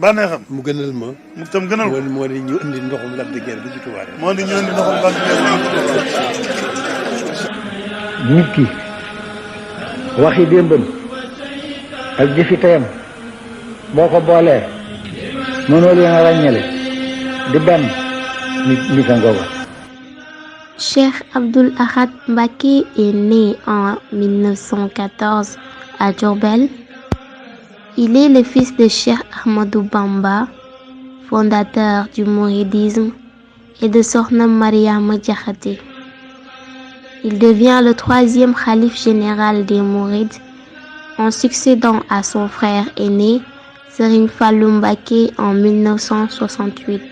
bànneexam mu gënal ma. mu tam gënal ko moo di ñu indi ndoxum Lac de Guiers bi ci Touba. moo di ñu indi ndoxum Lac de Guiers bi ci Touba. nit ki waxi démbam ak jëfi tayam boo ko boolee mënoo leen a ràññale di benn nit a ngooga. Cheikh Abdoul Ahad Mbacké est né en 1914 à Diourbel. Il est le fils de Cheikh Ahmadou Bamba, fondateur du mouridisme, et de Sokhna Mariama Diakhaté. Il devient le troisième khalife général des Mourides en succédant à son frère aîné Serigne Fallou Mbacké en 1968.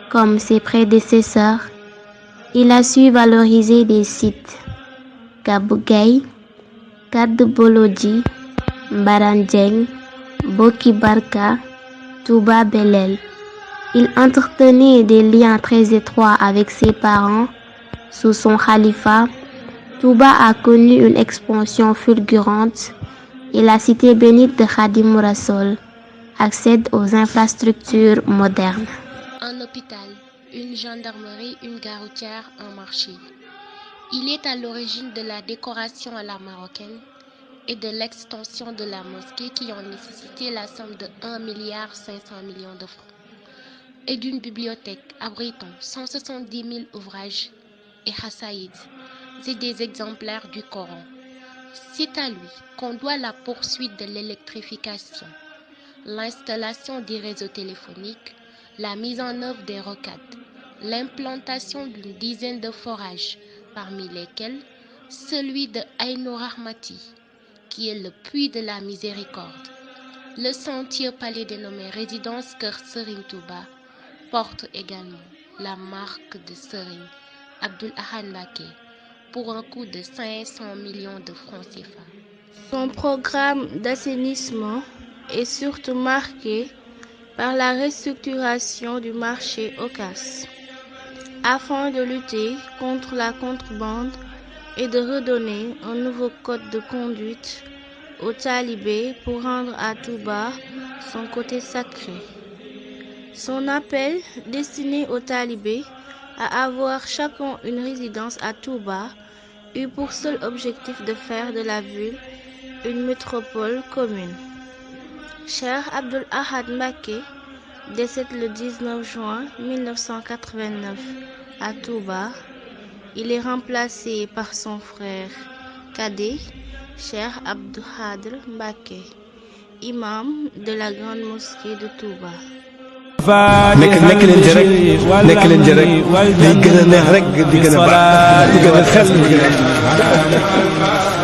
Comme ses prédécesseurs, il a su valoriser des sites Kabou Gaye, Kaddu Bolodji, Mbarane Dieng, Boki Barka, Touba Belel. Il entretenait des liens très étroits avec ses parents. Sous son califat, Touba a connu une expansion fulgurante et la cité bénite de Khadim Rassoul accède aux infrastructures modernes. Un hôpital, une gendarmerie, une gare routière, un marché. Il est à l'origine de la décoration à la marocaine et de l'extension de la mosquée qui ont nécessité la somme de 1,5 milliard de francs et d'une bibliothèque abritant 170 000 ouvrages et Hassaïd, c'est des exemplaires du Coran. C'est à lui qu'on doit la poursuite de l'électrification, l'installation des réseaux téléphoniques, la mise en œuvre des rocades, l'implantation d'une dizaine de forages, parmi lesquels celui de Aïnou Rahmati, qui est le puits de la miséricorde. Le sentier palais dénommé résidence Kër Serigne Touba porte également la marque de Serigne Abdoul Ahad Mbacké pour un coût de 500 millions de francs CFA. Son programme d'assainissement est surtout marqué par la restructuration du marché Ocass, afin de lutter contre la contrebande et de redonner un nouveau code de conduite aux talibés pour rendre à Touba son côté sacré. Son appel destiné aux talibés à avoir chacun une résidence à Touba eut pour seul objectif de faire de la ville une métropole commune. Cheikh Abdoul Ahad Mbacké décède le 19 juin 1989 à Touba. Il est remplacé par son frère cadet, Cheikh Abdou Khadr Mbacké, imam de la grande mosquée de Touba. nekk leen ci rek nekk leen ci rek day gën a neex rek di gën a baax di gën a xel di gën a